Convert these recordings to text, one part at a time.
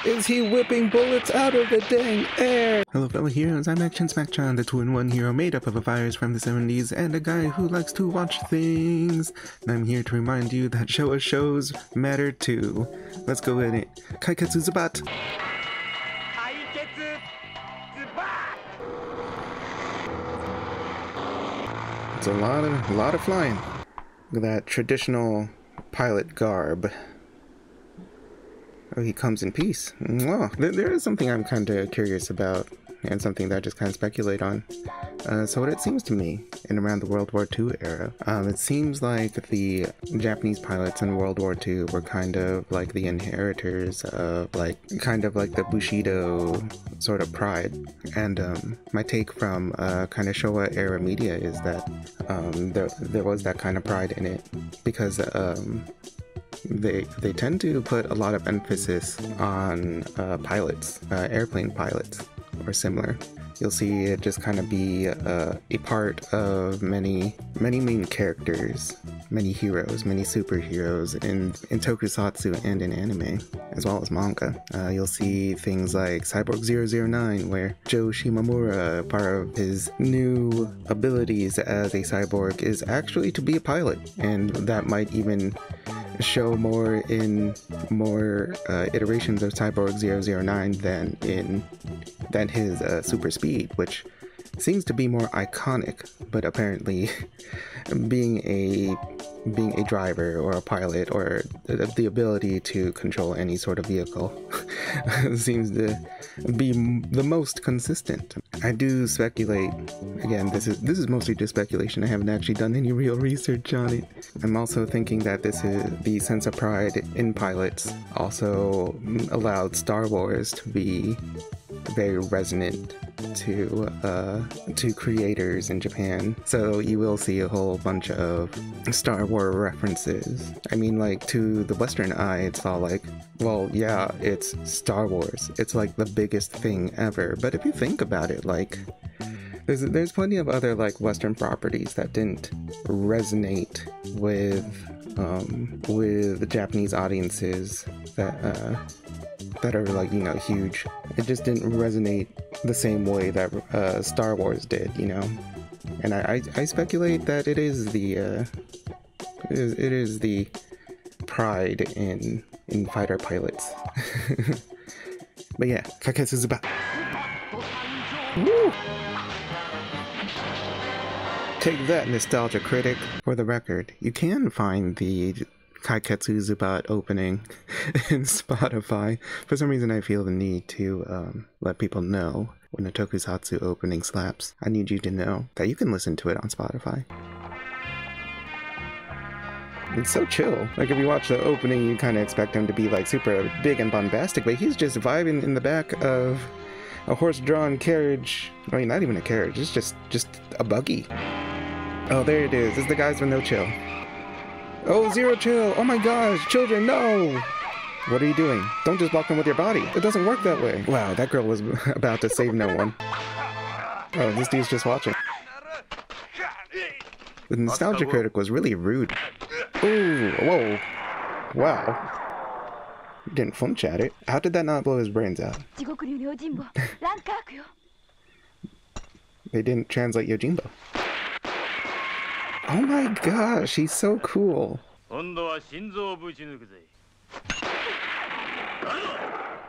Is he whipping bullets out of the dang air? Hello fellow heroes, I'm Action Smackchan, the 2-in-1 hero made up of a virus from the 70s and a guy who likes to watch things. And I'm here to remind you that Showa shows matter too. Let's go in it. Kaiketsu Zubat! It's a lot of flying. Look at that traditional pilot garb. Oh, he comes in peace. Well, there is something I'm kind of curious about, and something that I just kind of speculate on. So what it seems to me, in around the World War II era, it seems like the Japanese pilots in World War II were kind of like the inheritors of kind of like the Bushido sort of pride. And my take from kind of Showa era media is that there was that kind of pride in it, because they tend to put a lot of emphasis on pilots, airplane pilots, or similar. You'll see it just kind of be a part of many main characters, many heroes, many superheroes in tokusatsu and in anime, as well as manga. You'll see things like Cyborg 009, where Joe Shimamura, part of his new abilities as a cyborg is actually to be a pilot, and that might even show more in iterations of Cyborg 009 than his super speed, which seems to be more iconic, but apparently being a driver or a pilot, or the ability to control any sort of vehicle seems to be the most consistent. I do speculate, again, this is mostly just speculation, I haven't actually done any real research on it. I'm also thinking that this is the sense of pride in pilots also allowed Star Wars to be very resonant to creators in Japan. So you will see a whole bunch of Star Wars references. I mean, like, to the Western eye, it's all like, well, yeah, it's Star Wars. It's like the biggest thing ever. But if you think about it, like, there's plenty of other like Western properties that didn't resonate with the Japanese audiences that are, like, you know, huge. It just didn't resonate the same way that Star Wars did, you know. And I speculate that it is the pride in fighter pilots. But yeah, Kaiketsu Zubat. Woo! Take that, nostalgia critic. For the record, you can find the Kaiketsu Zubat opening in Spotify. For some reason I feel the need to let people know when a tokusatsu opening slaps. I need you to know that you can listen to it on Spotify. It's so chill. Like, if you watch the opening, you kind of expect him to be like super big and bombastic, but he's just vibing in the back of a horse-drawn carriage. I mean, not even a carriage, it's just a buggy. Oh, there it is. It's the guys with no chill. Oh, zero chill! Oh my gosh, children, no! What are you doing? Don't just block them with your body. It doesn't work that way. Wow, that girl was about to save no one. Oh, this dude's just watching. The nostalgia critic was really rude. Ooh, whoa. Wow. You didn't flinch at it. How did that not blow his brains out? They didn't translate Yojimbo. Oh my gosh, he's so cool.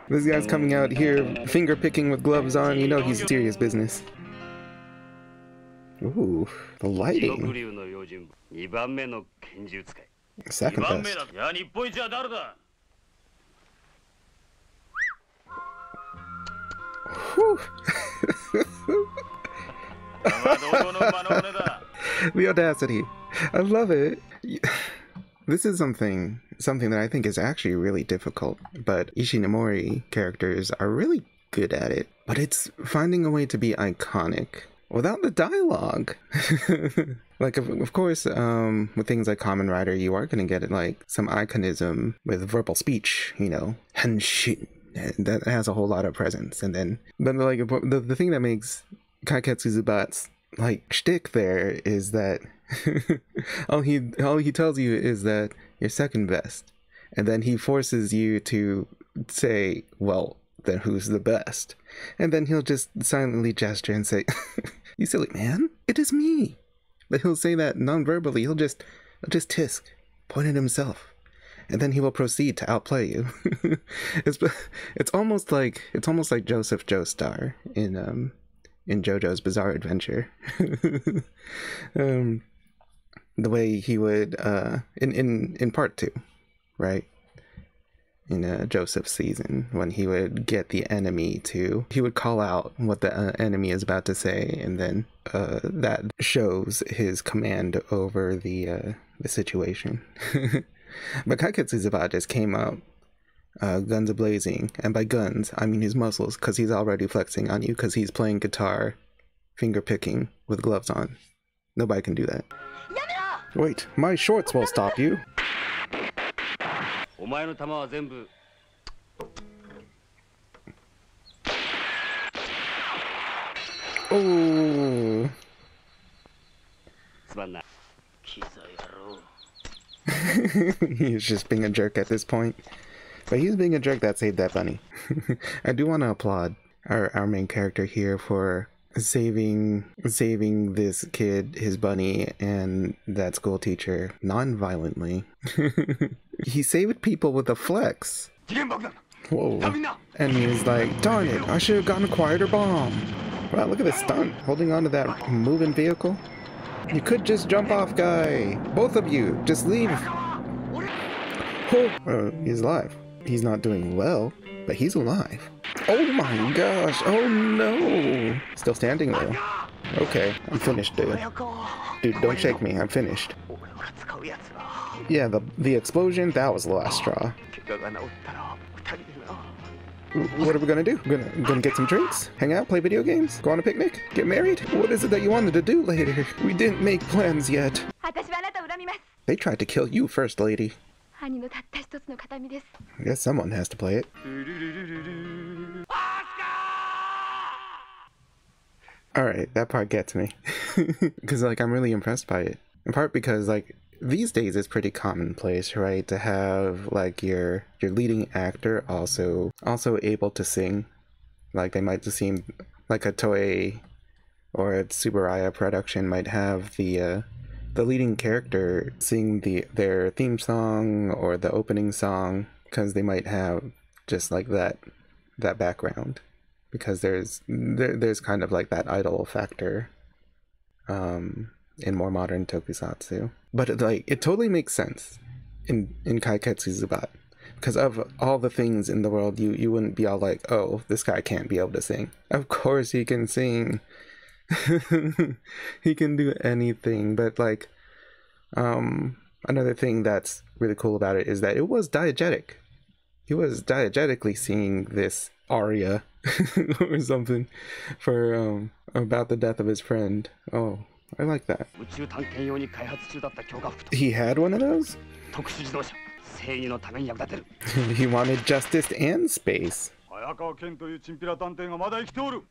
This guy's coming out here finger picking with gloves on, you know he's serious business. Ooh, the lighting. Second best. Whew. The audacity. I love it. This is something that I think is actually really difficult, but Ishinomori characters are really good at it. But it's finding a way to be iconic without the dialogue. Like, of course, with things like Kamen Rider, you are going to get like some iconism with verbal speech, you know, henshin. That has a whole lot of presence. And then, but like, the thing that makes Kaiketsu Zubat's like shtick there is that all he tells you is that you're second best, and then he forces you to say, well, then who's the best? And then he'll just silently gesture and say, you silly man, it is me. But he'll say that non-verbally. He'll just tisk, point at himself. And then he will proceed to outplay you. it's almost like Joseph Joestar in JoJo's Bizarre Adventure. The way he would in part 2, right? In Joseph's season, when he would get the enemy he would call out what the enemy is about to say, and then that shows his command over the situation. But Kaiketsuzuba just came out guns a-blazing, and by guns I mean his muscles, because he's already flexing on you, because he's playing guitar, finger picking with gloves on. Nobody can do that. Wait, my shorts will stop you. Oh. He's just being a jerk at this point. But he's being a jerk that saved that bunny. I do want to applaud our main character here for saving this kid, his bunny, and that school teacher non-violently. He saved people with a flex. Whoa. And he's like, darn it, I should have gotten a quieter bomb. Wow, look at this stunt, holding on to that moving vehicle. You could just jump off, guy. Both of you, just leave. Oh, he's alive. He's not doing well, but he's alive. Oh my gosh, oh no. Still standing though. Okay, I'm finished, dude. Dude, don't shake me, I'm finished. Yeah, the explosion, that was the last straw. What are we gonna do? Gonna get some drinks? Hang out? Play video games? Go on a picnic? Get married? What is it that you wanted to do later? We didn't make plans yet. They tried to kill you first, lady. I guess someone has to play it. Alright, that part gets me. Because, like, I'm really impressed by it. In part because, like, these days it's pretty commonplace, right, to have like your leading actor also able to sing. Like they might just seem like a Toei or a Tsuburaya production might have the leading character sing their theme song or the opening song, because they might have just like that background, because there's kind of like that idol factor in more modern tokusatsu. But it totally makes sense in Kaiketsuzuba, because of all the things in the world, you wouldn't be all like, oh, this guy can't be able to sing. Of course he can sing. He can do anything. But like another thing that's really cool about it is that it was diegetic. He was diegetically singing this aria or something for about the death of his friend. Oh, I like that. He had one of those? He wanted justice and space.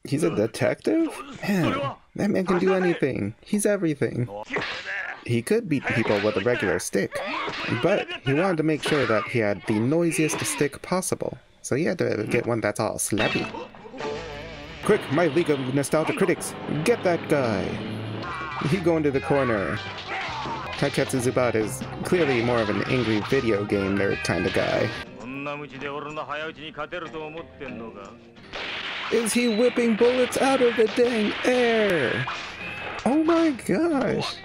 He's a detective? Man, that man can do anything. He's everything. He could beat people with a regular stick, but he wanted to make sure that he had the noisiest stick possible. So he had to get one that's all slappy. Quick, my League of Nostalgia Critics, get that guy! He go into the corner. Kaiketsuzuba is clearly more of an angry video game nerd kind of guy. Is he whipping bullets out of the dang air? Oh my gosh!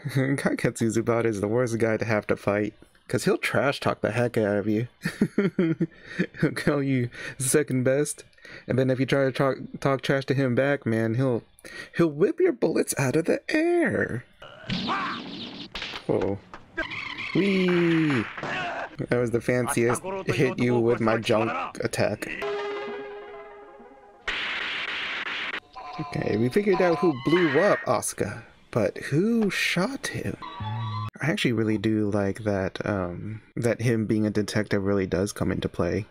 Kaiketsuzuba is the worst guy to have to fight, because he'll trash talk the heck out of you. He'll call you second best, and then if you try to talk trash to him back, man, he'll whip your bullets out of the air. Whoa. Whee! That was the fanciest hit you with my junk attack. Okay, we figured out who blew up Asuka, but who shot him? I actually really do like that that him being a detective really does come into play.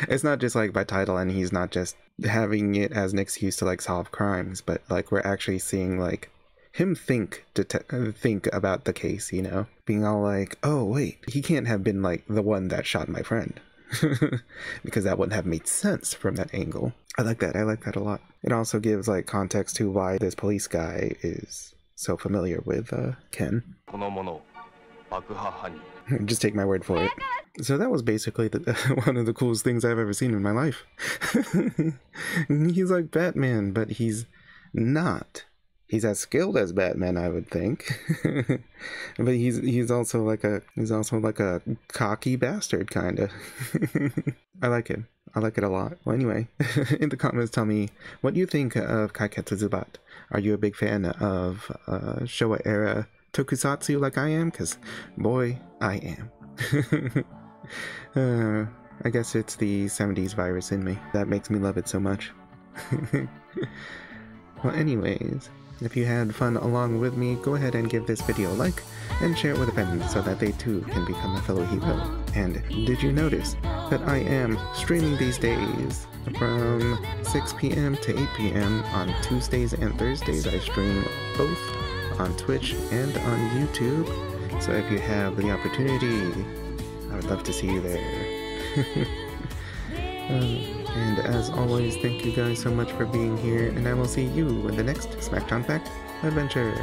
It's not just like by title, and he's not just having it as an excuse to like solve crimes, but like we're actually seeing like him think about the case, you know, being all like, oh wait, he can't have been like the one that shot my friend. Because that wouldn't have made sense from that angle. I like that a lot. It also gives like context to why this police guy is so familiar with Ken. Just take my word for it. So that was basically one of the coolest things I've ever seen in my life. He's like Batman, but he's not. He's as skilled as Batman, I would think. But he's also like a cocky bastard kind of. I like it. I like it a lot. Well, anyway, in the comments, tell me what you think of Kaiketsu Zubat. Are you a big fan of Showa era tokusatsu like I am? Because boy, I am. I guess it's the 70s virus in me that makes me love it so much. Well, anyways, if you had fun along with me, go ahead and give this video a like and share it with a friend so that they too can become a fellow hero. And did you notice that I am streaming these days from 6 p.m. to 8 p.m. on Tuesdays and Thursdays? I stream both on Twitch and on YouTube. So if you have the opportunity, I would love to see you there. And as always, thank you guys so much for being here, and I will see you in the next Smackdown Fact adventure.